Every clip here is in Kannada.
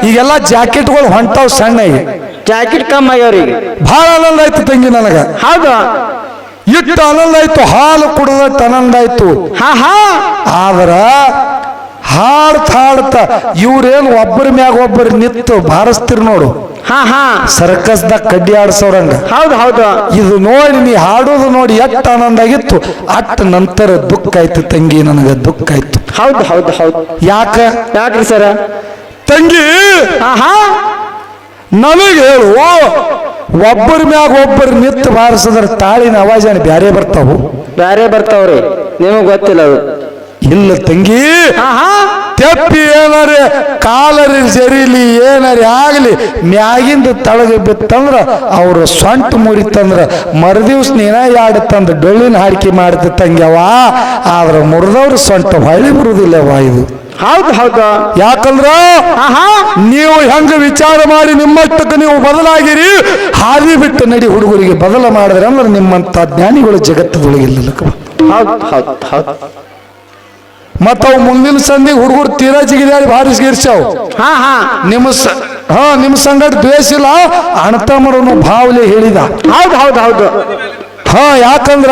ಈಗೆಲ್ಲ ಜಾಕೆಟ್ಗಳು ಹೊಂಟಾವ್ ಸಣ್ಣ ಜಾಕೆಟ್ ಕಮ್ಮಿ ಆಗ್ಯಾವ್ರಿ ಬಹಳ ಆನಂದ ಆಯ್ತು ತಂಗಿ ನನಗ. ಹೌದು ಇಟ್ಟು ಆನಂದ ಆಯ್ತು, ಹಾಲು ಕುಡಿದಟ್ಟು ಆನಂದ ಆಯ್ತು. ಆದ್ರ ಹಾಡ್ತ ಇವ್ರೇನು ಒಬ್ಬರ ಮ್ಯಾಗ ಒಬ್ಬರು ನಿತ್ತು ಬಾರಿಸ್ತಿರ್ ನೋಡು, ಸರ್ಕಸ್ದಾಗ ಕಡ್ಡಿ ಆಡ್ಸೋರಂಗ. ಹೌದು ಹೌದು ಇದು ನೋಡಿ ನೀ ಹಾಡೋದು ನೋಡಿ ಎಷ್ಟು ಆನಂದ ಆಗಿತ್ತು. ಅಟ್ಟ ನಂತರ ದುಃಖ ಆಯ್ತು ತಂಗಿ, ನನಗ ದುಃಖ ಆಯ್ತು. ಹೌದು ಹೌದು ಹೌದು ಯಾಕ್ರಿ ಸರ ತಂಗಿ? ನನಗೆ ಹೇಳು, ಒಬ್ಬರ ಮ್ಯಾಗ ಒಬ್ಬರು ನಿತ್ತು ಬಾರಿಸಿದ್ರೆ ತಾಳಿನ ಅವಾಜಾನ ಬ್ಯಾರೆ ಬರ್ತಾವು? ಬ್ಯಾರೆ ಬರ್ತಾವ್ರಿ, ನಿಮಗ್ ಗೊತ್ತಿಲ್ಲ ಅದು. ಇಲ್ಲ ತಂಗಿ, ತೆಪ್ಪಿ ಏನಾರ ಕಾಲರಿ ಜರಿಲಿ ಏನಾರ ಆಗ್ಲಿ ಮ್ಯಾಗಿಂದ ತಳಗ ಬಿತ್ತಂದ್ರ ಅವ್ರ ಸೊಂಟ ಮುರಿತಂದ್ರ ಮರುದಿವ್ಸ ನೀನ ಯಾಡತ್ತಂದ್ರ ಡೊಳ್ಳಿನ ಹಾಡಿಕೆ ಮಾಡ್ತಿ ತಂಗ್ಯವ. ಆದ್ರ ಮುರಿದವ್ರ ಸೊಂಟ ಹೊಳ್ಳಿ ಬರುದಿಲ್ಲವಾ ಇದು. ಹೌದು ಹೌದು ಯಾಕಂದ್ರ ನೀವು ಹೆಂಗ ವಿಚಾರ ಮಾಡಿ ನಿಮ್ಮಷ್ಟಕ್ಕೆ ನೀವು ಬದಲಾಗಿರಿ, ಹಾದಿ ಬಿಟ್ಟು ನಡಿ ಹುಡುಗರಿಗೆ ಬದಲ ಮಾಡಿದ್ರೆ ಅಂದ್ರೆ ನಿಮ್ಮಂತ ಜ್ಞಾನಿಗಳು ಜಗತ್ತದೊಳಗಿಲ್ಲ. ಹೌದು ಹೌದು ಹೌದು ಮತ್ತ ಅವು ಮುಂದಿನ ಸಂದಿಗೆ ಹುಡುಗರು ತೀರಾ ಜಿಗಿದಾರಿ ಬಾರಿಸ್ಗಿರ್ಸಾವ್. ನಿಮ್ಮ ಸಂಗಡ ದ್ವೇಷ ಇಲ್ಲ, ಅಣ್ಣತಮ್ಮರನ್ನು ಭಾವಲೆ ಹೇಳಿದ. ಹೌದು ಹೌದು ಹೌದು ಯಾಕಂದ್ರ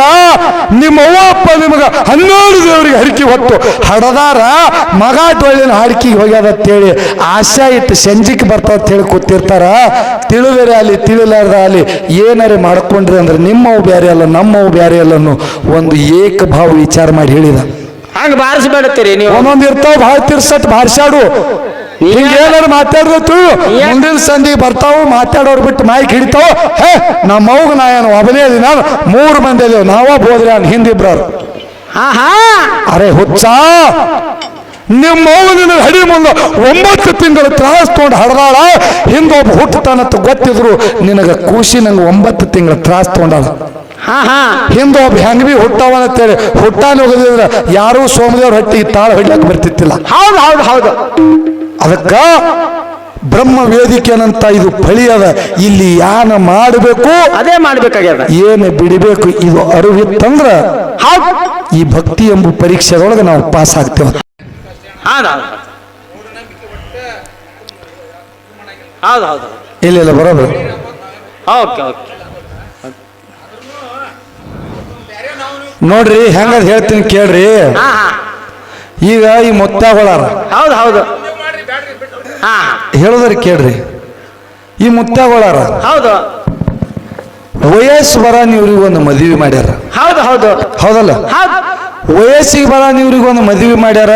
ನಿಮ್ಮ ಅವ್ವ ಅಪ್ಪ ನಿಮಗ 12 ದೇವರಿಗೆ ಹರಿಕೆ ಹೊತ್ತು ಹಡದಾರ, ಮಗ ಡೊಳ್ಳಿನ ಹಾಡಿಕೆಗೆ ಹೋಗ್ಯದ ಅಂತೇಳಿ ಆಶಾ ಇಟ್ಟು ಸಂಜಿಕೆ ಬರ್ತಾವ ಅಂತ ಹೇಳಿ ಕೂತಿರ್ತಾರ. ತಿಳಿದರೆ ಅಲ್ಲಿ ತಿಳಿಲಾರ್ದ ಅಲ್ಲಿ ಏನಾರೇ ಮಾಡ್ಕೊಂಡ್ರಿ ಅಂದ್ರೆ ನಿಮ್ಮವು ಬೇರೆ ಅಲ್ಲ ನಮ್ಮವು ಬೇರೆ ಅಲ್ಲ ಅನ್ನೋ ಒಂದು ಏಕಭಾವ ವಿಚಾರ ಮಾಡಿ ಹೇಳಿದ. ಹಂಗ ಬಾರಿಸಬೇಡತ್ತೀರಿ ನೀವು. ಒಂದೊಂದು ಇರ್ತಾವ ಭಾಳ ತಿರ್ಸಟ್ ಬಾರಿಸಾಡು. ಹಿಂಗೇನಾರು ಮಾತಾಡ್ಬೇಕು, ಮುಂದಿನ ಸಂದಿಗೆ ಬರ್ತಾವು, ಮಾತಾಡೋರು ಬಿಟ್ಟು ಮೈಕ್ ಹಿಡಿತಾವ. ನಮ್ಮವ್ಗ ನಾ ಏನು ಒಬ್ಬನೇ ಅದಿ, ನಾನು 3 ಮಂದಿ ಅದೇವು, ನಾವ ಬೋದ್ರೆ ಅನ್ ಹಿಂದಿಬ್ರವ್ರು. ಅರೆ ಹುಚ್ಚ, ನಿಮ್ಮ ನಿನ್ನ ಹಡಿ ಮುಂದೆ 9 ತಿಂಗಳು ತ್ರಾಸ್ ತೊಗೊಂಡು ಹಡದಾಳ. ಹಿಂದೊಬ್ಬ ಹುಟ್ಟತಾನಂತ ಗೊತ್ತಿದ್ರು ನಿನಗ ಖುಷಿ, ನಂಗೆ 9 ತಿಂಗಳ ತ್ರಾಸ್ ತೊಗೊಂಡಾಳ. ಹಿಂದೊಬ್ಬ ಹೆಂಗ್ ಬಿ ಹುಟ್ಟವನ ಅಂತೇಳಿ ಹುಟ್ಟಾನ ಹೋಗದಿದ್ರ ಯಾರೂ ಸೋಮದೇವ್ರ ಹಟ್ಟಿಗೆ ತಾಳ ಹೊಡ್ಲಕ್ ಬರ್ತಿತ್ತಿಲ್ಲ. ಹೌದು ಹೌದು ಹೌದು ಅದಕ್ಕ ಬ್ರಹ್ಮ ವೇದಿಕೆ ಅಂತ ಇದು ಫಳಿ ಅದ. ಇಲ್ಲಿ ಯಾನ ಮಾಡಬೇಕು ಅದೇ ಮಾಡ್ಬೇಕಾಗ್ಯದ, ಏನು ಬಿಡಬೇಕು ಇದು ಅರಿವಿತ್ತಂದ್ರ ಈ ಭಕ್ತಿ ಎಂಬ ಪರೀಕ್ಷೆದೊಳಗೆ ನಾವು ಪಾಸ್ ಆಗ್ತೇವೆ. ಇಲ್ಲ ಬರೋಬರ್. ನೋಡ್ರಿ ಹೆಂಗದ್ ಹೇಳ್ತೀನಿ ಕೇಳ್ರಿ. ಈಗ ಈ ಮುತ್ತಾಗೊಳಾರ, ಹೌದು ಹೌದು ಹೇಳೋದ್ರಿ ಕೇಳ್ರಿ. ಈ ಮುತ್ತಾಗೊಳಾರ ಹೌದು ವಯಸ್ಸು ಬರ ನೀವ್ರಿಗೊಂದು ಮದುವೆ ಮಾಡ್ಯಾರ. ಹೌದು ಹೌದು ಹೌದಲ್ಲ? ವಯಸ್ಸಿಗೆ ಬರ ನೀವ್ರಿಗೊಂದು ಮದುವೆ ಮಾಡ್ಯಾರ.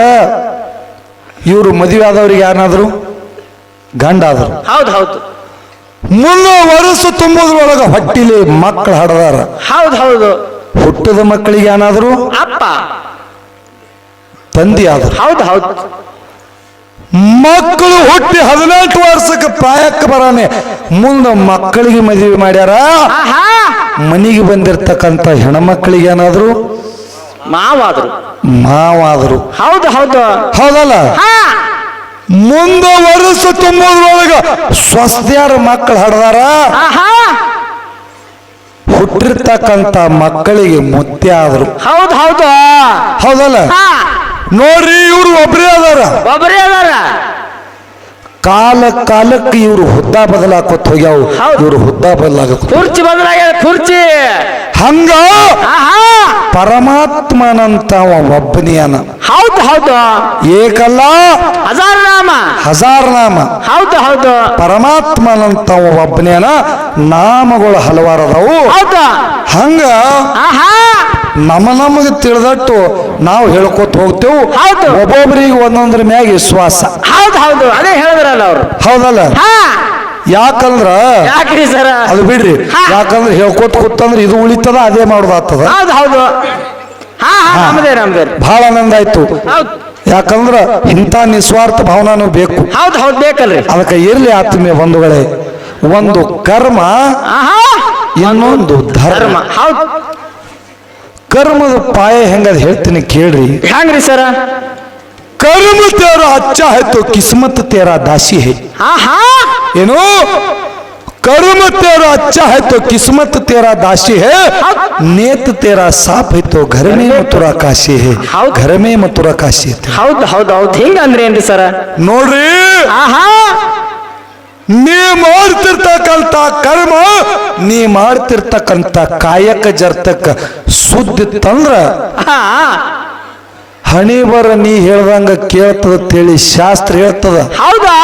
ಇವ್ರು ಮದುವೆ ಆದವ್ರಿಗೆ ಯಾರನಾದ್ರು ಗಂಡ ಆದ್ರು. ಹೌದು ಹೌದು ಮುಂದೆ ವರ್ಷ ತುಂಬೋದ್ರೊಳಗ ಹೊಟ್ಟಿಲಿ ಮಕ್ಕಳು ಹಡದಾರ. ಹೌದು ಹೌದು ಹುಟ್ಟದ ಮಕ್ಕಳಿಗೆ ಏನಾದ್ರು ಅಪ್ಪ ತಂದೆ ಆದ್ರು. ಹೌದು ಹೌದು ಮಕ್ಕಳು ಹುಟ್ಟಿ 18 ವರ್ಷಕ್ಕೆ ಪ್ರಾಯಕ್ಕೆ ಬರಾನೆ ಮುಂದೆ ಮಕ್ಕಳಿಗೆ ಮದುವೆ ಮಾಡ್ಯಾರ. ಮನೆಗೆ ಬಂದಿರ್ತಕ್ಕಂಥ ಹೆಣ್ಮಕ್ಳಿಗೆ ಏನಾದ್ರು ಮಾವಾದ್ರು. ಹೌದು ಹೌದು ಹೌದಲ್ಲ? ಮುಂದೆ ವರ್ಷ ತುಂಬೋದ್ರೊಳಗ ಸ್ವಸ್ತ್ಯಾರ ಮಕ್ಕಳು ಹಡದಾರ. ಹುಟ್ಟಿರ್ತಕ್ಕಂಥ ಮಕ್ಕಳಿಗೆ ಮುತ್ಯ ಆದ್ರು. ಹೌದು ಹೌದು ಹೌದಲ್ಲ? ನೋಡ್ರಿ, ಇವ್ರು ಒಬ್ಬರೇ ಅದಾರ. ಕಾಲಕ್ಕೆ ಇವ್ರು ಹುದ್ದ ಬದಲಾಕೋತ್ ಹೋಗ್ಯಾವು. ಇವ್ರು ಹುದ್ದ ಬದಲಾಗತ್, ಕುರ್ಚಿ ಬದಲಾಗ್ಯ, ಕುರ್ಚಿ. ಹಂಗ ಪರಮಾತ್ಮನಂತ ಒಬ್ಬನಿಯನ. ಹೌದು ಹೌದು ಏಕಲ್ಲ ಹಜಾರ್ ನಾಮ. ಹೌದು ಹೌದು ಪರಮಾತ್ಮನಂತ ಒಬ್ಬನೇನ ನಾಮಗಳು ಹಲವಾರದವು. ಹಂಗ ನಮಗೆ ತಿಳಿದಟ್ಟು ನಾವು ಹೇಳ್ಕೊತ ಹೋಗ್ತೇವು. ಒಬ್ಬೊಬ್ಬರಿಗೆ ಒಂದೊಂದ್ರ ಮ್ಯಾಗ ವಿಶ್ವಾಸ. ಹೌದು ಹೌದು ಅದೇ ಹೇಳಿದ್ರಲ್ಲ ಅವರು. ಹೌದಲ್ಲ? ಯಾಕಂದ್ರ ಅದು ಬಿಡ್ರಿ. ಯಾಕಂದ್ರೆ ಹೇಳ್ಕೊತ ಕೂತಂದ್ರೆ ಇದು ಉಳಿತದ, ಅದೇ ಮಾಡೋದಾಗ್ತದ. ಬಹಳ ಆನಂದ ಆಯ್ತು. ಯಾಕಂದ್ರ ಇಂಥ ನಿಸ್ವಾರ್ಥ ಭಾವನಾನು ಬೇಕು. ಹೌದು ಹೌದು ಬೇಕಲ್ರಿ. ಅದಕ್ಕೆ ಇರ್ಲಿ ಆತ್ಮೀಯ ಬಂಧುಗಳೇ, ಒಂದು ಕರ್ಮ, ಇನ್ನೊಂದು ಧರ್ಮ. ಹೌದು ಕರ್ಮದ ಪಾಯ ಹೆಂಗದ ಹೇಳ್ತೀನಿ ಕೇಳ್ರಿ. ಹೆಂಗ್ರಿ ಸರ? कर्म तेरा अच्छा है तो किस्मत तेरा दासी है. ಏನು? कर्म तेरा अच्छा है तो किस्मत तेरा दासी है. नेत तेरा साफ है तो घर में मथुरा काशी है. घर में मथुरा काशी है. ಹೌದು ಹೌದು ಹೌದು ಹಿಂಗ ಅಂದ್ರೆ ಏನ್ರಿ ಸರ? ನೋಡ್ರಿ, ನೀ ಮಾಡ್ತಿರ್ತಕ್ಕಂಥ ಕರ್ಮ ನೀ ಮಾಡ್ತಿರ್ತಕ್ಕಂಥ ಕಾಯಕ ಜರ್ತಕ್ಕ ಸುದ್ದಿ ತಂದ್ರ ಹಾ ಹಣಿ ಬರ ನೀ ಹೇಳ್ದಂಗ ಕೇಳ್ತದ ತಿಳಿ ಶಾಸ್ತ್ರ ಹೇಳ್ತದ. ಹೌದಾ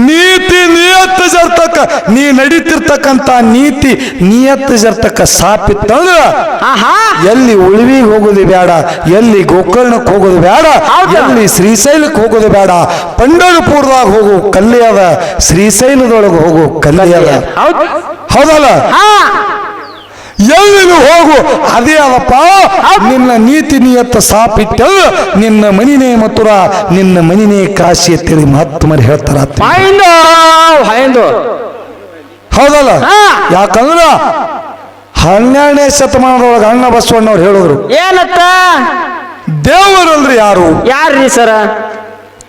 ನೀತಿ ನಿಯತ್ತ ಜರ್ತಕ್ಕ ನೀ ನಡೀತಿರ್ತಕ್ಕಂಥ ನೀತಿ ನಿಯತ್ತ ಜರ್ತಕ್ಕ ಸಾಪಿತ್ತಂದ್ರ ಆಹಾ ಎಲ್ಲಿ ಉಳಿವಿಗೆ ಹೋಗೋದು ಬೇಡ, ಎಲ್ಲಿ ಗೋಕರ್ಣಕ್ಕೆ ಹೋಗೋದು ಬೇಡ, ಹೌದಾ? ಎಲ್ಲಿ ಶ್ರೀಶೈಲಕ್ಕೆ ಹೋಗೋದು ಬೇಡ, ಪಂಡರಪುರದಾಗ ಹೋಗು ಕಲ್ಲಿ ಅದ, ಶ್ರೀಶೈಲದೊಳಗೆ ಹೋಗು ಕಲ್ಲಿ ಅದ. ಹೌದು ಹೌದಲ್ಲ? ಹಾ ಎಲ್ಲಿಗೂ ಹೋಗು ಅದೇ ಅದಪ್ಪ. ನಿನ್ನ ನೀತಿ ನಿಯತ್ತ ಸಾಪಿಟ್ಟು ನಿನ್ನ ಮನಿನೇ ಮಥುರ, ನಿನ್ನ ಮನಿನೇ ಕಾಶಿ ಅಂತೇಳಿ ಮಹಾತ್ಮರು ಹೇಳ್ತಾರ. ಹೈಂದು ಹೈಂದು ಹೌದಲ್ಲ? ಹಾ. ಯಾಕಂದ್ರ 12ನೇ ಶತಮಾನದೊಳಗೆ ಅಣ್ಣ ಬಸವಣ್ಣವ್ರು ಹೇಳಿದ್ರು, ಏನತ್ತ ದೇವರಲ್ರಿ ಯಾರು? ಯಾರ್ರಿ ಸರ?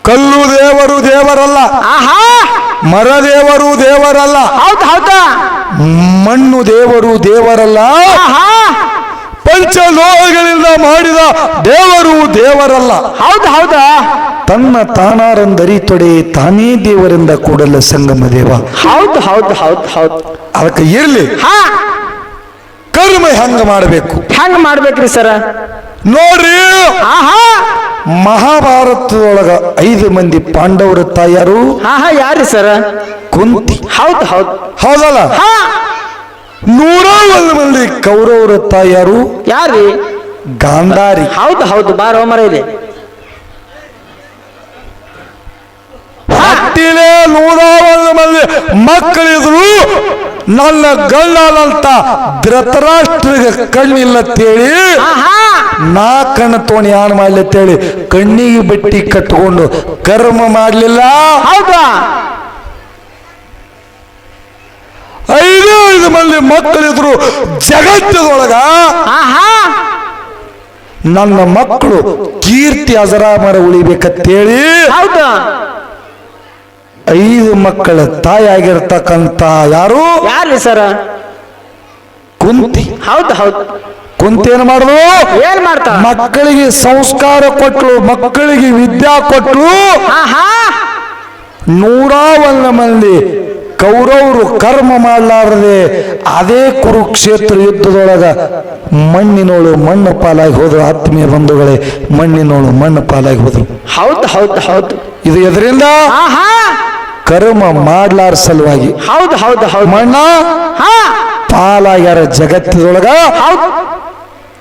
ಕಲ್ಲು ದೇವರು ದೇವರಲ್ಲ, ಆಹಾ ಮರ ದೇವರು ದೇವರಲ್ಲ, ಹೌದು ಹೌದಾ ಮಣ್ಣು ದೇವರು ದೇವರಲ್ಲ, ಆಹಾ ಪಂಚಲೋಹಗಳಿಂದ ಮಾಡಿದ ದೇವರು ದೇವರಲ್ಲ. ಹೌದು ಹೌದಾ ತನ್ನ ತಾನಾರಂದರಿತೊಡೆ ತಾನೇ ದೇವರಿಂದ ಕೂಡಲ ಸಂಗಮ ದೇವ. ಹೌದು ಹೌದು ಹೌದು ಹೌದು ಅದಕ್ಕೆ ಇರ್ಲಿ ಹಾ ಕರ್ಮ ಹೆಂಗ ಮಾಡಬೇಕು ಹೆಂಗ್ ಮಾಡ್ಬೇಕ್ರಿ ಸರ? ನೋಡ್ರಿ, ಆಹಾ ಮಹಾಭಾರತದೊಳಗ 5 ಮಂದಿ ಪಾಂಡವರ ತಾಯರು ಆಹಾ ಯಾರ್ರಿ ಸರ? ಕುಂತಿ. ಹೌದು ಹೌದು ಹೌದಲ್ಲ? ಹಾ 101 ಮಂದಿ ಕೌರವರ ತಾಯರು ಯಾರ್ರಿ? ಗಾಂಧಾರಿ. ಹೌದು ಹೌದು ಬಾರೋ ಮರ ಇದೆ. ಹಟ್ಟಿಲೆ 101 ಮಂದಿ ಮಕ್ಕಳಿದ್ರು. ನನ್ನ ಗಂಡನಂತ ಧೃತರಾಷ್ಟ್ರಿಗೆ ಕಣ್ಣಿಲ್ಲತ್ತೇಳಿ ಆಹಾ ನಾ ಕಣ್ಣು ತೋಣಿ ಯಾನ್ ಮಾಡ್ಲತ್ತೇಳಿ ಕಣ್ಣಿಗೆ ಬಟ್ಟಿ ಕಟ್ಕೊಂಡು ಕರ್ಮ ಮಾಡ್ಲಿಲ್ಲ. ಹೌದಾ 5 ಮಂದಿ ಮಕ್ಕಳಿದ್ರು ಜಗತ್ತದೊಳಗ. ಆಹಾ ನನ್ನ ಮಕ್ಕಳು ಕೀರ್ತಿ ಅಜರಾಮರ ಉಳಿಬೇಕಂತೇಳಿ ಹೌದಾ 5 ಮಕ್ಕಳ ತಾಯಿಯಾಗಿರ್ತಕ್ಕಂಥ ಯಾರು? ಯಾರ್ರಿ ಸರ? ಕುಂತಿ. ಹೌದು ಹೌದು ಕುಂತಿ ಏನ್ ಮಾಡಿದ್ರು? ಏನ್ ಮಾಡ್ತಾಳ? ಮಕ್ಕಳಿಗೆ ಸಂಸ್ಕಾರ ಕೊಟ್ಲು, ಮಕ್ಕಳಿಗೆ ವಿದ್ಯಾ ಕೊಟ್ಲು. ಆಹಾ 101 ಮಂದಿ ಕೌರವರು ಕರ್ಮ ಮಾಡಲಾರದೆ ಅದೇ ಕುರುಕ್ಷೇತ್ರ ಯುದ್ಧದೊಳಗ ಮಣ್ಣಿನೋಳು ಮಣ್ಣು ಪಾಲಾಗಿ ಹೋದ್ರು. ಆತ್ಮೀಯ ಬಂಧುಗಳೇ, ಮಣ್ಣಿನೋಳು ಮಣ್ಣು ಪಾಲಾಗಿ ಹೋದ್ರು. ಹೌದು ಹೌದು ಹೌದು ಇದು ಎದರಿಂದ? ಆಹಾ ಕರ್ಮ ಮಾಡ್ಲಾರ ಸಲುವಾಗಿ ಹೌದು ಹೌದು ಹೌದು ಮಣ್ಣ ಹಾ ಪಾಲಾಗ್ಯಾರ ಜಗತ್ತಿನೊಳಗ. ಹೌದು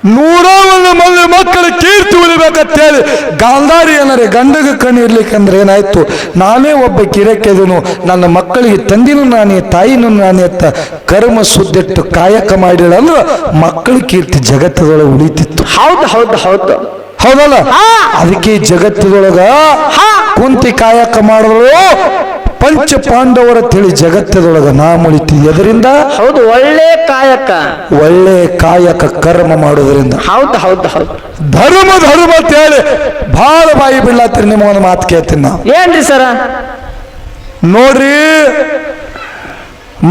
101 ಮಂದಿ ಮಕ್ಕಳ ಕೀರ್ತಿ ಉಳಿಬೇಕಂತೇಳಿ ಗಾಂಧಾರಿ ಏನಾರೆ ಗಂಡಗ ಕಣ್ಣು ಇರ್ಲಿಕ್ಕಂದ್ರೆ ಏನಾಯ್ತು, ನಾನೇ ಒಬ್ಬ ಕಿರಕೆದನು, ನನ್ನ ಮಕ್ಕಳಿಗೆ ತಂದಿನೂ ನಾನೇ ತಾಯಿನೂ ನಾನೇ ಅಂತ ಕರ್ಮ ಸುದ್ದಿಟ್ಟು ಕಾಯಕ ಮಾಡಿಲ್ಲ ಅಂದ್ರೆ ಮಕ್ಕಳ ಕೀರ್ತಿ ಜಗತ್ತದೊಳಗೆ ಉಳಿತಿತ್ತು. ಹೌದು ಹೌದು ಹೌದು ಹೌದಲ್ಲ? ಅದಕ್ಕೆ ಜಗತ್ತದೊಳಗ ಕುಂತಿ ಕಾಯಕ ಮಾಡಿದ್ರು. ಪಂಚ ಪಾಂಡವರ ತಿಳಿ ಜಗತ್ತದೊಳಗ ನಾ ಮುಳಿತೀವಿ. ಎದರಿಂದ? ಹೌದು ಒಳ್ಳೆ ಕಾಯಕ, ಒಳ್ಳೆ ಕಾಯಕ ಕರ್ಮ ಮಾಡೋದ್ರಿಂದ. ಹೌದು ಹೌದು ಹೌದು ಧರ್ಮ ಧರ್ಮ ಅಂತೇಳಿ ಬಹಳ ಬಾಯಿ ಬಿಡ್ಲಾತ್ರಿ. ನಿಮ್ಮ ಒಂದು ಮಾತು ಕೇಳ್ತೀನಿ ನಾ. ಏನ್ರಿ ಸರ? ನೋಡ್ರಿ,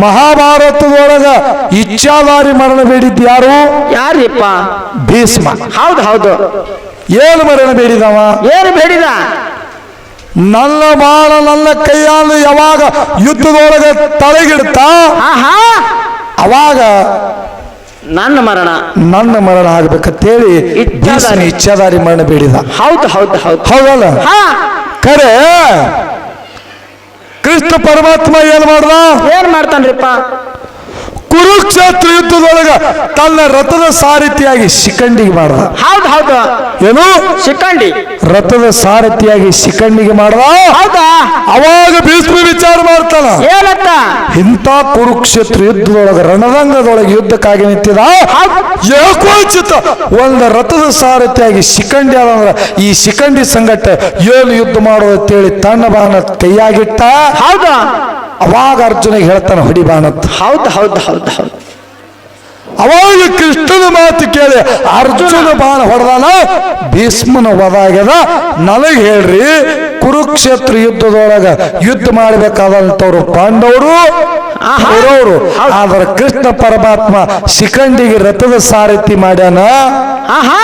ಮಹಾಭಾರತದೊಳಗ ಇಚ್ಛಾಧಾರಿ ಮರಣ ಬೇಡಿದ್ದು ಯಾರು? ಯಾರಿಪ್ಪ? ಭೀಷ್ಮ. ಹೌದು ಹೌದು ಏನು ಮರಣ ಬೇಡಿದವ? ಏನು ಬೇಡಿದ? ನನ್ನ ಬಾಳ ನನ್ನ ಕೈಯಾಲ ಯಾವಾಗ ಯುದ್ಧದೊಳಗೆ ತಲೆಗಿಡ್ತಾ ಆಹಾ ಅವಾಗ ನನ್ನ ಮರಣ ಆಗ್ಬೇಕಂತೇಳಿ ಭೀಷ್ಮ ಇಚ್ಛಾಧಾರಿ ಮರಣ ಬೇಡಿದ. ಹೌದು ಹೌದು ಹೌದು ಹೌದಲ್ಲ? ಹಾ ಖರೆ ಕೃಷ್ಣ ಪರಮಾತ್ಮ ಏನ್ ಮಾಡ್ದ? ಏನ್ ಮಾಡ್ತಾನ್ರಿಪ್ಪ? ಕುರುಕ್ಷೇತ್ರ ಯುದ್ಧದೊಳಗ ತನ್ನ ರಥದ ಸಾರಥಿಯಾಗಿ ಶಿಖಂಡಿಗೆ ಮಾಡ್ದ. ಹೌದು ಹೌದು ಏನು? ಶಿಖಂಡಿ ರಥದ ಸಾರಥಿಯಾಗಿ ಶಿಖಂಡಿಗೆ ಮಾಡ್ದ. ಹೌದಾ? ಅವಾಗ ಭೀಷ್ಮ ವಿಚಾರ ಮಾಡ್ತಾನ, ಏನತ್ತ? ಇಂಥ ಕುರುಕ್ಷೇತ್ರ ಯುದ್ಧದೊಳಗ ರಣರಂಗದೊಳಗೆ ಯುದ್ಧಕ್ಕಾಗಿ ನಿಂತಿದ ಏಕೋಚಿತ ಒಂದು ರಥದ ಸಾರಥಿಯಾಗಿ ಶಿಖಂಡಿ ಆದಂದ್ರ ಈ ಶಿಖಂಡಿ ಸಂಗಟ ಏನು ಯುದ್ಧ ಮಾಡೋದಂತೇಳಿ ತನ್ನ ಬಾಣ ಕೈಯಾಗಿಟ್ಟ. ಹೌದಾ? ಅವಾಗ ಅರ್ಜುನಿಗೆ ಹೇಳ್ತಾನೆ ಹೊಡಿ ಬಾಣತ್. ಹೌದು ಹೌದು ಹೌದು ಹೌದು ಅವಾಗ ಕೃಷ್ಣನ ಮಾತು ಕೇಳಿ ಅರ್ಜುನ ಬಾಣ ಹೊಡೆದಾನ. ಭೀಷ್ಮನ ವಧಾಗ್ಯದ. ನನಗೆ ಹೇಳ್ರಿ, ಕುರುಕ್ಷೇತ್ರ ಯುದ್ಧದೊಳಗ ಯುದ್ಧ ಮಾಡಬೇಕಾದಂತವ್ರು ಪಾಂಡವರು ಕೌರವರು. ಆದ್ರೆ ಕೃಷ್ಣ ಪರಮಾತ್ಮ ಶಿಖಂಡಿಗೆ ರಥದ ಸಾರಥಿ ಮಾಡ್ಯಾನ. ಆಹಾ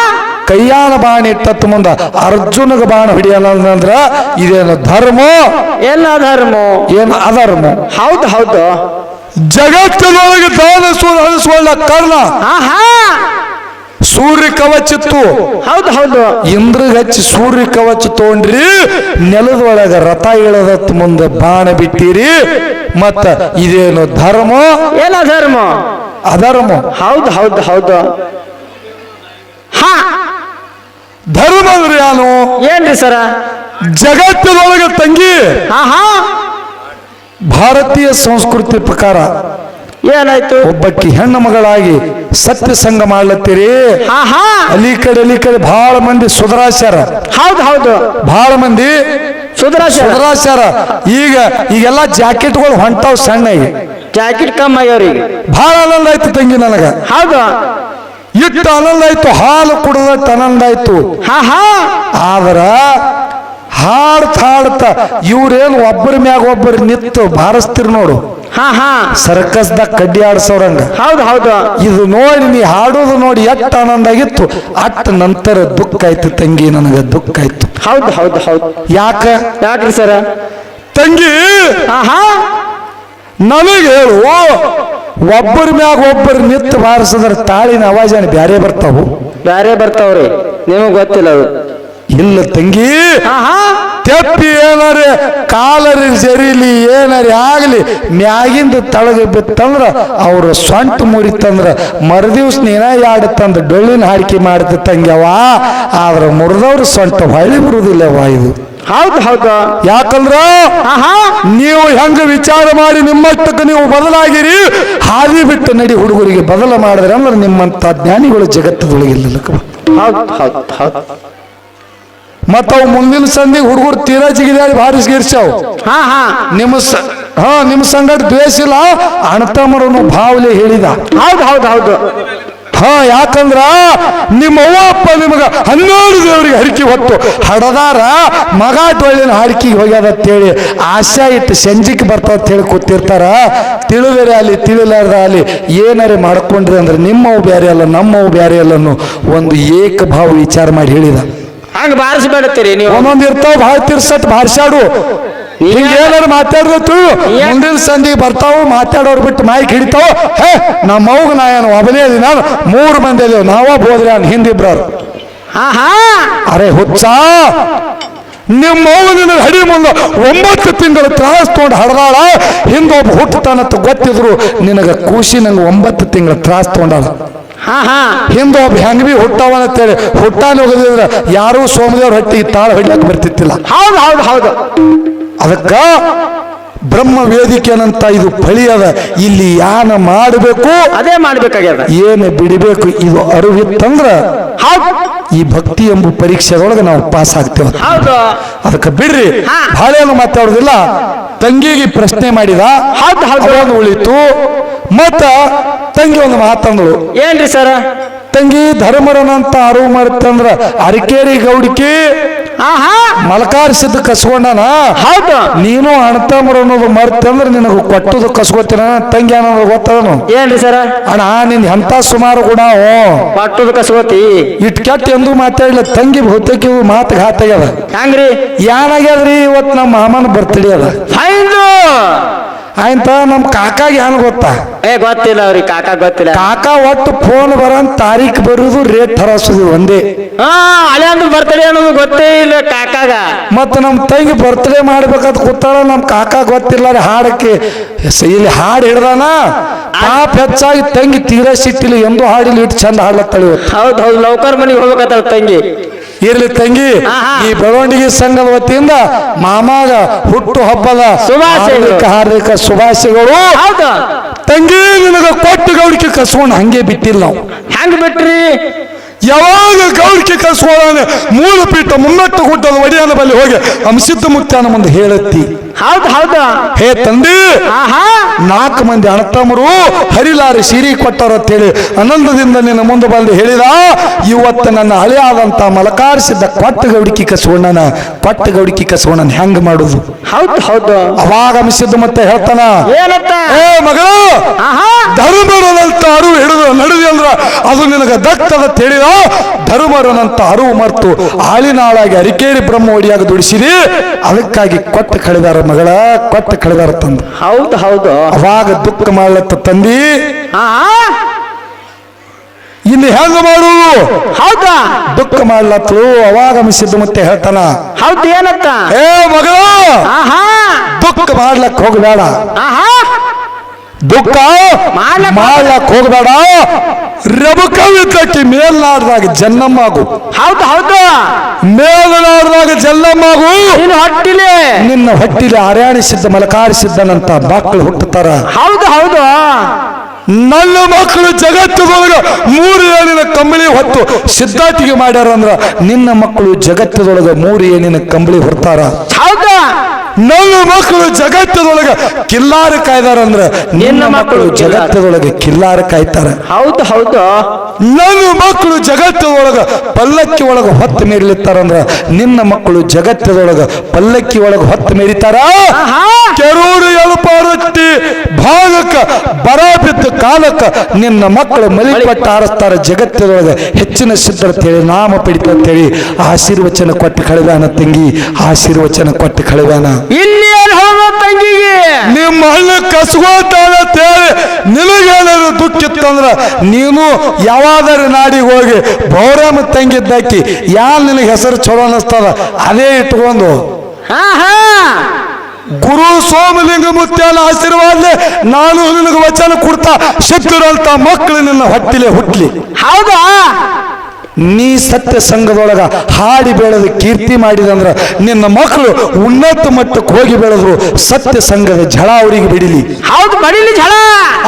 ಕೈಯಾನ ಬಾಣ ಇಟ್ಟತ್ ಮುಂದ ಅರ್ಜುನಗ ಬಾಣ ಹಿಡಿಯಲ್ಲ ಇದೇನು ಧರ್ಮ ಎಲ್ಲ ಧರ್ಮ ಏನು ಅಧರ್ಮ? ಹೌದು ಹೌದು. ಜಗತ್ತಿನೊಳಗೆ ದಾನ ಹರಿಸುವಲ್ಲ ಕರ್ಣ ಆಹಾ ಸೂರ್ಯ ಕವಚಿತ್ತು. ಹೌದು ಹೌದು. ಇಂದ್ರಿಗೆ ಹಚ್ಚಿ ಸೂರ್ಯ ಕವಚ ತಗೊಂಡ್ರಿ, ನೆಲದೊಳಗ ರಥ ಇಳದತ್ ಮುಂದೆ ಬಾಣ ಬಿಟ್ಟಿರಿ. ಮತ್ತ ಇದೇನು ಧರ್ಮ ಎಲ್ಲ ಧರ್ಮ ಅಧರ್ಮ? ಹೌದು ಹೌದು ಹೌದು. ಹಾ ಧರ್ಮ ಅಂದ್ರೆ ಏನು? ಏನ್ರಿ ಸರ? ಜಗತ್ತಿನೊಳಗೆ ತಂಗಿ ಆಹಾ ಭಾರತೀಯ ಸಂಸ್ಕೃತಿ ಪ್ರಕಾರ ಏನಾಯ್ತು? ಒಬ್ಬಕ್ಕಿ ಹೆಣ್ಣು ಮಗಳಾಗಿ ಸತ್ಯ ಸಂಘ ಮಾಡ್ಲತ್ತೀರಿ. ಆಹಾ ಅಲ್ಲಿ ಕಡೆ ಬಹಳ ಮಂದಿ ಸುಧರಾಶ್ಯಾರ. ಹೌದು ಹೌದು. ಬಹಳ ಮಂದಿ ಸುಧರಾಶ್ಯಾರ. ಈಗೆಲ್ಲ ಜಾಕೆಟ್ಗಳು ಹೊಂಟಾವ್ ಸಣ್ಣಗೆ, ಜಾಕೆಟ್ ಕಮ್ಮಿ ಆಗ್ಯಾವ್ರಿಗೆ. ಬಹಳ ಆನಂದ ಆಯ್ತು ತಂಗಿ ನನಗ. ಹೌದು. ಇಟ್ಟು ಆನಂದ ಆಯ್ತು, ಹಾಲು ಕುಡಿದಟ್ಟು ಆನಂದ ಆಯ್ತು. ಆಹಾ ಆದ್ರ ಹಾಡ್ತಾ ಇವ್ರೇನು ಒಬ್ಬರ ಮ್ಯಾಗ ಒಬ್ಬರು ನಿತ್ತು ಬಾರಿಸ್ತಿರ್ ನೋಡು, ಹಾ ಹಾ ಸರ್ಕಸ್ದಾಗ ಕಡ್ಡಿ ಆಡ್ಸೋರಂಗ. ಹೌದು ಹೌದು. ಇದು ನೋಡಿ ನೀ ಹಾಡೋದು ನೋಡಿ ಎಷ್ಟು ಆನಂದ ಆಗಿತ್ತು. ಅಟ್ಟ ನಂತರ ದುಃಖ ಆಯ್ತು ತಂಗಿ, ನನಗ ದುಃಖ ಆಯ್ತು. ಹೌದು ಹೌದು ಹೌದು. ಯಾಕ್ರಿ ಸರ? ತಂಗಿ ಆಹಾ ನನಗೆ ಹೇಳು, ಒಬ್ಬರ ಮ್ಯಾಗ ಒಬ್ಬರು ನಿತ್ತು ಬಾರಿಸಿದ್ರೆ ತಾಳಿನ ಅವಾಜಾನ ಬ್ಯಾರೆ ಬರ್ತಾವು? ಬ್ಯಾರೆ ಬರ್ತಾವ್ರಿ, ನಿಮಗ್ ಗೊತ್ತಿಲ್ಲ ಅದು. ಇಲ್ಲ ತಂಗಿ, ಆಹಾ ತೆಪ್ಪಿ ಏನಾರೆ ಕಾಲರಿ ಜರಿಲಿ ಏನಾರಿ ಆಗ್ಲಿ ಮ್ಯಾಗಿಂದ ತಳಗ ಬಿತ್ತಂದ್ರ ಅವ್ರ ಸೊಂಟ ಮುರಿತಂದ್ರ ಮರುದಿವ್ಸ ನೀನ ಯಾಡತ್ತಂದ ಡೊಳ್ಳಿನ ಹಾಡಿಕೆ ಮಾಡ್ತಿ ತಂಗ್ಯವ. ಆದ್ರ ಮುರಿದವ್ರ ಸೊಂಟ ಹೊಳ್ಳಿ ಬರುದಿಲ್ಲವ ಇದು. ಹೌದು ಹೌದು. ಯಾಕಂದ್ರ ಆಹಾ ನೀವು ಹೆಂಗ ವಿಚಾರ ಮಾಡಿ ನಿಮ್ಮಷ್ಟಕ್ಕೆ ನೀವು ಬದಲಾಗಿರಿ, ಹಾದಿ ಬಿಟ್ಟು ನಡಿ ಹುಡುಗರಿಗೆ ಬದಲ ಮಾಡಿದ್ರೆ ಅಂದ್ರೆ ನಿಮ್ಮಂತ ಜ್ಞಾನಿಗಳು ಜಗತ್ತದೊಳಗಿಲ್ಲ. ಹೌದು ಹೌದು ಹೌದು. ಮತ್ತ ಅವು ಮುಂದಿನ ಸಂಧಿ ಹುಡುಗರು ತೀರಾ ಜಿಗಿದಾಡಿ ಬಾರಿಸ್ಗಿರ್ಸಾವ್. ಹಾ ಹಾ ನಿಮ್ಮ ಸಂಗಡ ದ್ವೇಷ ಇಲ್ಲ, ಅಣ್ಣತಮ್ಮರನ್ನು ಭಾವಲೆ ಹೇಳಿದ. ಹೌದು ಹೌದು ಹೌದು. ಯಾಕಂದ್ರ ನಿಮ್ಮ ಅವ್ವ ಅಪ್ಪ ನಿಮಗ 12 ದೇವರಿಗೆ ಹರಿಕೆ ಹೊತ್ತು ಹಡದಾರ, ಮಗ ಡೊಳ್ಳಿನ ಹಾಡಿಕೆಗೆ ಹೋಗ್ಯದ ಅಂತೇಳಿ ಆಶಾ ಇಟ್ಟು ಸಂಜಿಕೆ ಬರ್ತಾವ ಅಂತ ಹೇಳಿ ಕೂತಿರ್ತಾರ. ತಿಳಿದರೆ ಅಲ್ಲಿ ತಿಳಿಲಾರ್ದ ಅಲ್ಲಿ ಏನಾರೇ ಮಾಡ್ಕೊಂಡ್ರಿ ಅಂದ್ರೆ ನಿಮ್ಮವು ಬ್ಯಾರೆ ಅಲ್ಲ ನಮ್ಮವು ಬ್ಯಾರೆ ಅಲ್ಲ ಅನ್ನೋ ಒಂದು ಏಕ ಭಾವ ವಿಚಾರ ಮಾಡಿ ಹೇಳಿದ. ಹಂಗ ಬಾರಿಸ್ಬೇಡತ್ತೀರಿ ನೀವು. ಒಂದೊಂದು ಇರ್ತಾವ ಭಾಳ ತಿರ್ಸಟ್ ಭಾರ್ಸಾಡು. ಹಿಂಗೇನಾರು ಮಾತಾಡ್ದತ್ತು ಮುಂದಿನ ಸಂಧಿಗೆ ಬರ್ತಾವು, ಮಾತಾಡೋರು ಬಿಟ್ಟು ಮೈಕ್ ಹಿಡಿತಾವ. ನಮ್ಮ ಮೌಗ ನಾ ಏನು ಒಬ್ಬನೇ ದಿನ 3 ಮಂದಿ ಅದೇವು, ನಾವ ಬೋದ್ರೆ ಅನ್ ಹಿಂದಿಬ್ರವ್ರು. ಅರೆ ಹುಚ್ಚ, ನಿಮ್ಮ ಮೌಗ ನಿನ್ನ ಹಡಿ ಮುಂದ 9 ತಿಂಗಳು ತ್ರಾಸ ತೊಗೊಂಡು ಹಡದಾಳ. ಹಿಂದೊಬ್ಬ ಹುಟ್ಟತಾನಂತ ಗೊತ್ತಿದ್ರು ನಿನಗ ಖುಷಿ, ನಂಗೆ 9 ತಿಂಗಳ ತ್ರಾಸ ತೊಗೊಂಡಾಳ. ಹಿಂದೊಬ್ಬ ಹೆಂಗ್ ಬಿ ಹುಟ್ಟವನ ಅಂತೇಳಿ ಹುಟ್ಟಾನ ಹೋಗದಿದ್ರ ಯಾರೂ ಸೋಮದೇವ್ರ ಹೊಟ್ಟಿಗೆ ತಾಳ ಹೊಡ್ಲಕ್ಕೆ ಬರ್ತಿತ್ತಿಲ್ಲ. ಹೌದು ಹೌದು ಹೌದು. ಅದಕ್ಕ ಬ್ರಹ್ಮ ವೇದಿಕೆನಂತ ಇದು ಫಳಿ ಅದ. ಇಲ್ಲಿ ಯಾನ ಮಾಡಬೇಕು ಅದೇ ಮಾಡ್ಬೇಕಾಗ್ಯದ, ಏನು ಬಿಡಬೇಕು ಇದು ಅರಿವಿತ್ತಂದ್ರ ಈ ಭಕ್ತಿ ಎಂಬ ಪರೀಕ್ಷೆದೊಳಗೆ ನಾವು ಪಾಸ್ ಆಗ್ತೇವೆ. ಹೌದು. ಅದಕ್ಕೆ ಬಿಡ್ರಿ, ಭಾಳೇನು ಮಾತಾಡೋದಿಲ್ಲ. ತಂಗಿಗೆ ಪ್ರಶ್ನೆ ಮಾಡಿದ, ಹೌದು ಉಳಿತು. ಮತ್ತ ತಂಗಿ ಒಂದು ಮಾತಂದಳು. ಏನ್ರಿ ಸರ? ತಂಗಿ ಧರ್ಮರನಂತ ಅರಿವು ಮರ್ತಂದ್ರ ಅರಿಕೇರಿ ಗೌಡಿಕೆ ಮಲಕಾರಿಸಿದ್ದು ಕಸ್ಕೊಂಡನ. ಹೌದು. ನೀನು ಅಣ್ಣತಮ್ಮರು ಅನ್ನೋದು ಮರ್ತಂದ್ರೆ ನಿನಗೆ ಕೊಟ್ಟದು ಕಸ್ಕೋತೀನ. ತಂಗಿ ಅನ್ನೋದು ಗೊತ್ತದನು? ಏನ್ರಿ ಸರ? ಅಣ್ಣ ನಿನ್ ಎಂತ ಸುಮಾರು ಗುಣ ಕೊಟ್ಟದು ಕಸ್ಕೋತಿ ಇಟ್ ಕೆಟ್ಟ ಎಂದು ಮಾತಾಡಲಿಲ್ಲ. ತಂಗಿ ಬಹುತೇಕ ಮಾತು ಘಾತಾಗ್ಯದ. ಹಂಗ್ರಿ ಏನಾಗ್ಯದ್ರಿ? ಇವತ್ತು ನಮ್ಮ ಮಾಮನ ಬರ್ತಡೇ ಅದ. ಆಯ್ತ ನಮ್ ಕಾಕಾಗ ಏನ್ ಗೊತ್ತಾ? ಗೊತ್ತಿಲ್ಲ ಅವ್ರಿಗೆ, ಕಾಕಾ ಗೊತ್ತಿಲ್ಲ. ಕಾಕಾ ಒಟ್ಟು ಫೋನ್ ಬರಂತ ತಾರೀಖ್ ಬರುದು, ರೇಟ್ ಹರಾಸುದು ಒಂದೇ. ಅಲ್ಲೇ ಅಂದ್ರೆ ಬರ್ತಡೇ ಅನ್ನೋದು ಗೊತ್ತೇ ಇಲ್ಲ ಕಾಕಾಗ. ಮತ್ತ ನಮ್ ತಂಗಿ ಬರ್ತಡೇ ಮಾಡ್ಬೇಕಂತ ಕೂತಾಳ, ನಮ್ ಕಾಕಾ ಗೊತ್ತಿಲ್ಲ ಹಾಡಕ್ಕೆ. ಇಲ್ಲಿ ಹಾಡು ಹಿಡ್ದಾನ ಪಾಪ ಹೆಚ್ಚಾಗಿ ತಂಗಿ ತೀರಾ ಸಿಟ್ಟಿಲ್ಲ, ಎಂದು ಹಾಡಿಲ್ಲ, ಇಟ್ಟು ಚಂದ ಹಾಡ್ಲತ್ತಾಳ ಇವತ್ತು. ಹೌದು ಹೌದು, ಲೌಕರ್ ಮನೆಗೆ ಹೋಗ್ಬೇಕಂತ ತಂಗಿ. ಇರ್ಲಿ ತಂಗಿ, ಈ ಬೆಳವಣಿಗೆ ಸಂಘದ ವತಿಯಿಂದ ಮಾಮಾಗ ಹುಟ್ಟು ಹಬ್ಬದ ಹಾರ್ದಿಕ ಶುಭಾಶಯಗಳು. ತಂಗಿ ನಿನಗ ಕೊಟ್ಟು ಗೌಡಿಕೆ ಕಸ್ಕೊಂಡು ಹಂಗೆ ಬಿಟ್ಟಿಲ್ಲ ನಾವು. ಹೆಂಗ್ ಬಿಟ್ರಿ? ಯಾವಾಗ ಗೌಡಿಕೆ ಕಸ್ಕೊಳ್ಳೋಣ ಮೂಲಪೀಠ ಮುನ್ನಟ್ಟು ಗುಡ್ಡದ ಒಡೆಯನ ಬಳಿ ಹೋಗಿ ಅಂಸಿದ್ದ ಮುತ್ಯಾನ ಮುಂದೆ ಹೇಳತ್ತಿ ಹೌದು ಹೌದು ಹೇ ತಂದೆ, ಆಹಾ 4 ಮಂದಿ ಅಣ್ಣತಮ್ಮರು ಹರಿಲಾರಿ ಸೀರೆ ಕೊಟ್ಟರು ಅಂತೇಳಿ ಆನಂದದಿಂದ ನಿನ್ನ ಮುಂದೆ ಬಂದು ಹೇಳಿದ. ಇವತ್ತು ನನ್ನ ಹಳೆಯಾದಂತ ಮಲಕಾರಿಸಿದ್ದ ಕೊಟ್ಟಗೌಡಿಕಿ ಕಸವಣ್ಣನ ಹೆಂಗ್ ಮಾಡುದು? ಹೌದು ಹೌದು ಅವಾಗ ಅಮಿಸಿದ್ದು ಮತ್ತೆ ಹೇಳ್ತಾನ, ಏನತ್ತ ಏ ಮಗಳು, ಆಹಾ ಧರ್ಮರನಂತ ಅರಿವು ಹಿಡಿದು ನಡೆದಿ ಅಂದ್ರ ಅದು ನಿನಗ ದತ್ತದ ತಿಳಿದ. ಧರ್ಮರನಂತ ಅರಿವು ಮರ್ತು ಆಳಿನಾಳಾಗಿ ಅರಿಕೇರಿ ಬ್ರಹ್ಮ ಒಡಿಯಾಗ ದುಡಿಸಿದಿ. ಅದಕ್ಕಾಗಿ ಕೊಟ್ಟು ಕಳೆದಾರ ಮಗಳ, ಕೊಟ್ಟು ಕಳೆದಾರ ತಂದು. ಹೌದು ಹೌದು ಅವಾಗ ದುಃಖ ಮಾಡ್ಲತ್ತ ತಂದಿ, ಆಹಾ ಇನ್ನು ಹೆಂಗ ಮಾಡುದು? ಹೌದಾ ದುಃಖ ಮಾಡ್ಲತ್ತಳು. ಅವಾಗ ಅಮಿಸಿದ್ದು ಮತ್ತೆ ಹೇಳ್ತಾನ, ಹೌದು ಏನತ್ತ ಏ ಮಗಳು, ಆಹಾ ದುಃಖ ಮಾಡ್ಲಕ್ ಹೋಗಬೇಡ, ಆಹಾ ದುಃಖ ಮಾಡ್ಲಕ್ ಹೋಗಬೇಡ. ರಬಕವಿದ್ದಕ್ಕೆ ಮೇಲ್ನಾಡ್ದಾಗ ಜನ್ನಮ್ಮಾಗು, ಹೌದು ಹೌದು ಮೇಲ್ನಾಡ್ದಾಗ ಜಲ್ಲಮ್ಮಾಗು. ನೀನು ಹೊಟ್ಟಿಲಿ ನಿನ್ನ ಹೊಟ್ಟಿಲಿ ಆರ್ಯಾಣಿಸಿದ್ದ ಮಲಕಾರಿಸಿದ್ದನಂತ ಮಕ್ಕಳು ಹುಟ್ಟುತ್ತಾರ. ಹೌದು ಹೌದು ನನ್ನ ಮಕ್ಕಳು ಜಗತ್ತದೊಳಗ 3 ಏಣಿನ ಕಂಬಳಿ ಹೊತ್ತು ಸಿದ್ಧಾಟಿಗೆ ಮಾಡ್ಯಾರ ಅಂದ್ರ ನಿನ್ನ ಮಕ್ಕಳು ಜಗತ್ತದೊಳಗ 3 ಏಣಿನ ಕಂಬಳಿ ಹೊರ್ತಾರ. ಹೌದು ನನ್ನ ಮಕ್ಕಳು ಜಗತ್ತದೊಳಗ ಕಿಲ್ಲಾರ ಕಾಯ್ದಾರಂದ್ರ ನಿನ್ನ ಮಕ್ಕಳು ಜಗತ್ತದೊಳಗೆ ಕಿಲ್ಲಾರ ಕಾಯ್ತಾರ. ಹೌದು ಹೌದು ನನ್ನ ಮಕ್ಕಳು ಜಗತ್ತದೊಳಗ ಪಲ್ಲಕ್ಕಿ ಒಳಗ ಹೊತ್ತು ಮೇರಿಲಿತ್ತಾರಂದ್ರ ನಿನ್ನ ಮಕ್ಕಳು ಜಗತ್ತದೊಳಗ ಪಲ್ಲಕ್ಕಿ ಒಳಗ ಹೊತ್ತು ಮೇರಿತಾರ. ಕೆರೂರು ಎಳಪಾರಟ್ಟಿ ಭಾಗಕ್ಕ ಬರ ಬಿದ್ದ ಕಾಲಕ್ಕ ನಿನ್ನ ಮಕ್ಕಳು ಮಲಿಪಟ್ಟ ಆರಿಸ್ತಾರ. ಜಗತ್ತದೊಳಗ ಹೆಚ್ಚಿನ ಸಿದ್ಧತೆ ಹೇಳಿ ನಾಮ ಪಡಿತ ಅಂತೇಳಿ ಆಶೀರ್ವಚನ ಕೊಟ್ಟು ಕಳೆದಾನ ತಂಗಿ, ಆಶೀರ್ವಚನ ಕೊಟ್ಟು ಕಳೆದಾನ. ಇಲ್ಲಿ ಏನು ಹೋಗೋ ತಂಗಿಗೆ ನಿಮ್ಮ ಅಣ್ಣ ಕಸ್ಕೋತಾಳ ಅಂತೇಳಿ ನಿನಗೇನಾದ್ರು ದುಃಖಿತ್ತಂದ್ರ ನೀನು ಯಾವಾದರೂ ನಾಡಿಗೆ ಹೋಗಿ ಬೌರಮ್ಮ ತಂಗಿದ್ದಾಕಿ ಯಾರು ನಿನಗೆ ಹೆಸರು ಚಲೋ ಅನ್ನಿಸ್ತದ ಅದೇ ಇಟ್ಕೊಂಡು ಆಹಾ ಗುರು ಸೋಮಲಿಂಗ ಮುತ್ಯಾನ ಆಶೀರ್ವಾದ ನಾನು ನಿನಗೆ ವಚನ ಕೊಡ್ತಾ ಶತ್ರುರಂತ ಮಕ್ಕಳು ನಿನ್ನ ಹೊಟ್ಟಿಲೆ ಹುಟ್ಲಿ. ಹೌದಾ ನೀ ಸತ್ಯ ಸಂಘದೊಳಗ ಹಾಡಿ ಬೆಳೆದು ಕೀರ್ತಿ ಮಾಡಿದಂದ್ರ ನಿನ್ನ ಮಕ್ಕಳು ಉನ್ನತ ಮಟ್ಟಕ್ಕೆ ಹೋಗಿ ಬೆಳೆದ್ರು ಸತ್ಯ ಸಂಘದ ಝಳ ಅವರಿಗೆ ಬಿಡಿಲಿ. ಹೌದು ಬಡಿಲಿ ಝಳ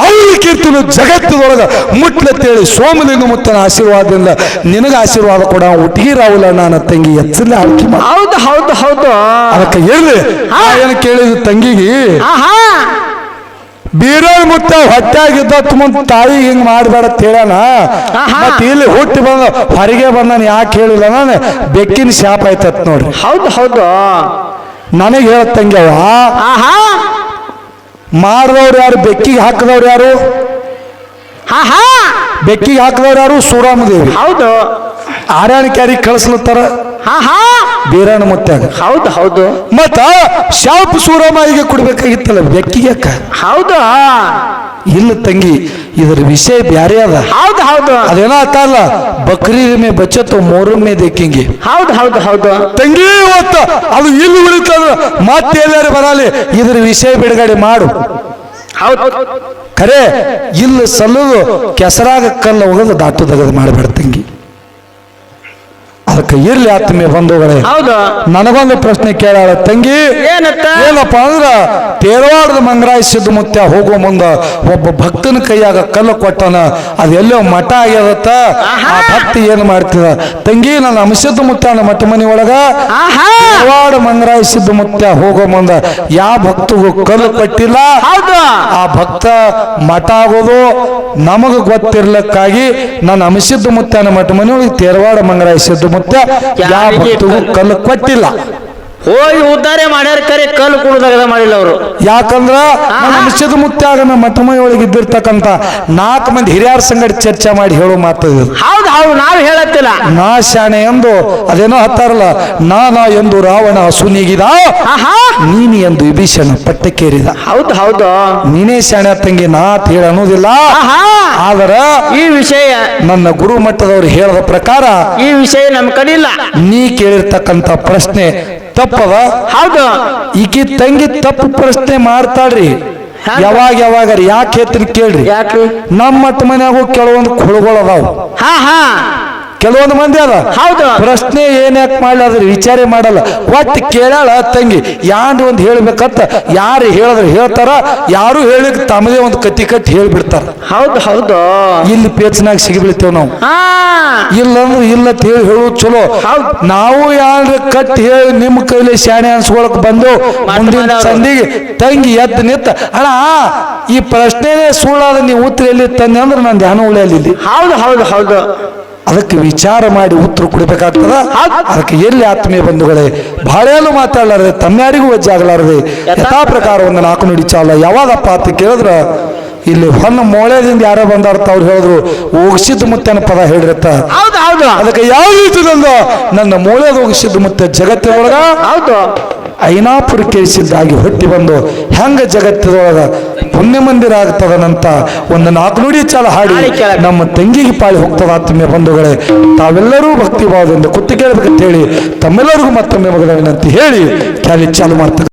ಅವ್ರ ಕೀರ್ತಿನು ಜಗತ್ತದೊಳಗ ಮುಟ್ಲತ್ತೇಳಿ ಸೋಮಲಿಂಗ ಮುತ್ತನ ಆಶೀರ್ವಾದದಿಂದ ನಿನಗ ಆಶೀರ್ವಾದ ಕೊಡ ಹುಟ್ಟಿಗೆ ರಾಹುಲ ನನ್ನ ತಂಗಿ ಎಚ್ಚಲ್ಲಿ ಆಳ್ಕೆ ಮಾಡ. ಹೌದು ಹೌದು ಹೌದು ಅದಕ್ಕೆ ಹೇಳಿ ಏನು ಕೇಳಿದ ತಂಗಿಗೆ, ಆಹಾ ಬೀರಲ್ ಮುತ್ತ ಹೊಟ್ಟಾಗಿದ್ದ ಮುಂದೆ ತಾಯಿ ಹಿಂಗ್ ಮಾಡ್ಬೇಡ ಹೇಳ್ಯಾನ. ಮತ್ತೆ ಇಲ್ಲಿ ಹುಟ್ಟಿ ಬಂದ ಹೊರಗೆ ಬಂದಾನ ಯಾಕೆ ಹೇಳಿಲ್ಲ ನಾನು ಬೆಕ್ಕಿನ ಶಾಪ ಆಯ್ತತ್ ನೋಡ್ರಿ. ಹೌದು ಹೌದು ನನಗೆ ಹೇಳತ್ತಂಗೆ ಅವ ಆಹಾ ಮಾಡಿದವ್ರು ಯಾರು, ಬೆಕ್ಕಿಗೆ ಹಾಕಿದವ್ರು ಯಾರು? ಆಹಾ ಬೆಕ್ಕಿಗೆ ಹಾಕಿದವ್ರು ಯಾರು? ಸೂರಾಮದೇವಿ. ಹೌದು ಆರ್ಯಾಣಿಕ್ಯಾರಿಗೆ ಕಳಿಸ್ಲತ್ತಾರ ಆಹಾ ಬೀರಣ್ಣ ಮುತ್ಯಾಗ. ಹೌದು ಹೌದು ಮತ್ತ ಶಾಪ ಸೂರಮಾಯಿಗೆ ಕೊಡ್ಬೇಕಾಗಿತ್ತಲ್ಲ ಬೆಕ್ಕಿಗೆ ಯಾಕ? ಹೌದು ಇಲ್ಲ ತಂಗಿ, ಇದರ ವಿಷಯ ಬ್ಯಾರೆ ಅದ. ಹೌದು ಹೌದು ಅದೇನೋ ಆತಲ್ಲ ಬಕ್ರೀದ್ ಮೇ ಬಚ್ಚತ್ತು ಮೊಹರಂ ದೇಕಿಂಗೆ. ಹೌದು ಹೌದು ಹೌದು ತಂಗಿ ಇವತ್ತ ಅದು ಇಲ್ಲಿ ಉಳಿತದ ಮತ್ತೆ ಎಲ್ಲಾರು ಬರಲಿ ಇದ್ರ ವಿಷಯ ಬಿಡುಗಡೆ ಮಾಡು. ಹೌದು ಖರೆ ಇಲ್ಲ ಸಲ್ಲದು ಕೆಸರಾಗ ಕಲ್ಲ ಹೋಗೋದು ದಾಟು ದಗದು ಮಾಡಬೇಡ ತಂಗಿ. ಅದಕ್ಕೆ ಇರ್ಲಿ ಆತ್ಮೀಯ ಬಂಧುಗಳೇ, ಹೌದು ನನಗೊಂದು ಪ್ರಶ್ನೆ ಕೇಳಾಳ ತಂಗಿ. ಏನತ್ತ ಏನಪ್ಪ ಅಂದ್ರ ತೇರವಾಡದ ಮಂಗರಾಯ ಸಿದ್ಧ ಮುತ್ಯ ಹೋಗೋ ಮುಂದ ಒಬ್ಬ ಭಕ್ತನ ಕೈಯಾಗ ಕಲ್ಲು ಕೊಟ್ಟನ, ಅದೆಲ್ಲೋ ಮಠ ಆಗ್ಯದತ್ತ. ಆ ಭಕ್ತಿ ಏನ್ ಮಾಡ್ತಿದ ತಂಗಿ? ನನ್ನ ಅಂಶದ ಮುತ್ಯನ ಮಠ ಮನಿ ಒಳಗ ತೇರವಾಡ ಮಂಗರಾಯ ಸಿದ್ಧ ಮುತ್ಯ ಹೋಗೋ ಮುಂದ ಯಾವ ಭಕ್ತಗೂ ಕಲ್ಲು ಕಟ್ಟಿಲ್ಲ. ಹೌದು ಆ ಭಕ್ತ ಮಠ ಆಗೋದು ನಮಗ ಗೊತ್ತಿರ್ಲಕ್ಕಾಗಿ ನನ್ನ ಅಂಶದ ಮುತ್ಯನ ಮಠ ಮನಿ ಒಳಗೆ ತೇರವಾಡ ಮಂಗರಾಯ ಸಿದ್ಧ ಮುತ್ಯ ಯಾವ ಭಕ್ತಗೂ ಕಲ್ಲು ಕೊಟ್ಟಿಲ್ಲ. ಹೋಗಿ ಉದ್ಧಾರ ಮಾಡ್ಯಾರ ಕರೆ ಕಲ್ಲು ಕುಡ್ದಾಗ ಮಾಡಿಲ್ಲ ಅವರು. ಯಾಕಂದ್ರ ನಮ್ಮ ನಿಶ್ಚಿತ ಮುತ್ಯಾಗನ ಮಠಮೈ ಒಳಗೆ ಇದ್ದಿರ್ತಕ್ಕಂತ 4 ಮಂದಿ ಹಿರಿಯರ ಸಂಗಡ ಚರ್ಚೆ ಮಾಡಿ ಹೇಳೋ ಮಾತು ಇದು. ಹೌದು ಹೌದು ನಾವು ಹೇಳತ್ತಿಲ್ಲ. ನಾ ಶಾಣೆ ಎಂದು ಅದೇನೋ ಹತ್ತಾರಲ್ಲ, ನಾ ಎಂದು ರಾವಣ ಹಸುನಿಗಿದ, ನೀನಿ ಎಂದು ವಿಭೀಷಣ ಪಟ್ಟಕ್ಕೇರಿದ. ಹೌದು ಹೌದು ನೀನೇ ಶಾಣೆ ತಂಗಿ ನಾ ಅಂತ ಹೇಳ ಅನ್ನೋದಿಲ್ಲ. ಆದ್ರ ಈ ವಿಷಯ ನನ್ನ ಗುರು ಮಟ್ಟದವ್ರು ಹೇಳದ ಪ್ರಕಾರ ಈ ವಿಷಯ ನಮ್ ಕಡಿಲ್ಲ. ನೀ ಕೇಳಿರ್ತಕ್ಕಂತ ಪ್ರಶ್ನೆ ತಪ್ಪದ. ಹೌದು ಈಕಿ ತಂಗಿ ತಪ್ಪು ಪ್ರಶ್ನೆ ಮಾಡ್ತಾಳ್ರಿ. ಯಾವಾಗ ಯಾಕೆ ಹೇಳ್ತೀನಿ ಕೇಳ್ರಿ. ಯಾಕ್ರಿ? ನಮ್ಮ ಮಠ ಮನ್ಯಾಗೂ ಕೆಲವೊಂದು ಕೊಳಗಳು ಅದಾವ. ಕೆಲವೊಂದು ಮಂದಿ ಅದ ಹೌದು. ಪ್ರಶ್ನೆ ಏನ್ ಯಾಕೆ ಮಾಡ್ಲಿ ಅದ್ರ ವಿಚಾರ ಮಾಡಲ್ಲ. ಒಟ್ಟು ಕೇಳಾಳ ತಂಗಿ ಯಾಂಡ್ ಒಂದು ಹೇಳ್ಬೇಕಂತ ಯಾರು ಹೇಳಿದ್ರೆ ಹೇಳ್ತಾರ, ಯಾರು ಹೇಳಿಕ್ ತಮ್ಮದೇ ಒಂದು ಕತ್ತಿ ಕಟ್ಟಿ ಹೇಳ್ಬಿಡ್ತಾರ. ಹೌದು ಹೌದು. ಇಲ್ಲಿ ಪೇಚನಾಗ ಸಿಗಿಬೀಳ್ತೇವ್ ನಾವು. ಹಾ ಇಲ್ಲಂದ್ರೆ ಇಲ್ಲ ಅಂತ ಹೇಳಿ ಹೇಳೋದು ಚಲೋ. ಹೌದು. ನಾವು ಯಾರು ಕಟ್ಟಿ ಹೇಳಿ ನಿಮ್ಮ ಕೈಲಿ ಶಾಣೆ ಅನ್ಸ್ಕೊಳಕ್ ಬಂದು ಮುಂದಿನ ಸಂದಿಗೆ ತಂಗಿ ಎದ್ದು ನಿಂತ ಅಣ್ಣ ಈ ಪ್ರಶ್ನೆನೇ ಸುಳ್ಳಾದ ನೀವು ಉತ್ತರ ಎಲ್ಲಿ ತಂದೆ ಅಂದ್ರೆ ನಾನು ಧ್ಯಾನ ಉಳಿಯಲಿ. ಹೌದು ಹೌದು ಹೌದು. ಅದಕ್ಕೆ ವಿಚಾರ ಮಾಡಿ ಉತ್ತರ ಕೊಡ್ಬೇಕಾಗ್ತದ. ಅದಕ್ಕೆ ಎಲ್ಲಿ ಆತ್ಮೀಯ ಬಂಧುಗಳೇ ಬಾಳೆಯಲ್ಲೂ ಮಾತಾಡಲಾರದೆ ತಮ್ಮ್ಯಾರಿಗೂ ವಜ್ಜೆ ಆಗಲಾರದೆ ಯಥಾ ಪ್ರಕಾರ ಒಂದು ನಾಲ್ಕು ನುಡಿ ಚಾಲ ಯಾವಾಗಪ್ಪ ಅಂತ ಕೇಳಿದ್ರ ಇಲ್ಲಿ ಹೊನ್ನ ಮೋಳೆದಿಂದ ಯಾರೋ ಬಂದಾರ್ತ ಅವ್ರು ಹೇಳಿದ್ರು ಹೋಗಿಸಿದ್ದು ಮುತ್ತನ ಪದ ಹೇಳಿರತ್ತ. ಹೌದು ಹೌದು. ಅದಕ್ಕೆ ಯಾವ ರೀತಿ ನನ್ನ ಮೂಳೆದ ಹೋಗಿಸಿದ್ದು ಮುತ್ತೆ ಜಗತ್ತಿನೊಳಗ ಹೌದು. ಐನಾಪುರ ಕೇಳಿಸಿದ್ದಾಗಿ ಹೊಟ್ಟಿ ಬಂದು ಹೆಂಗ ಜಗತ್ತದೊಳಗ ಪುಣ್ಯ ಮಂದಿರ ಆಗ್ತದನಂತ ಒಂದು ನಾಲ್ಕು ನುಡಿ ಚಾಲ ಹಾಡಿ ನಮ್ಮ ತಂಗಿಗೆ ಪಾಳಿ ಹೋಗ್ತದ. ಆತ್ಮೀಯ ಬಂಧುಗಳೇ ತಾವೆಲ್ಲರೂ ಭಕ್ತಿ ಭಾವದಿಂದ ಕುತ್ತು ಕೇಳಬೇಕಂತ ಹೇಳಿ ತಮ್ಮೆಲ್ಲರಿಗೂ ಮತ್ತೊಮ್ಮೆ ಮಗದವಿನಂತ ಹೇಳಿ ಚಾಲು ಮಾಡ್ತಾರೆ.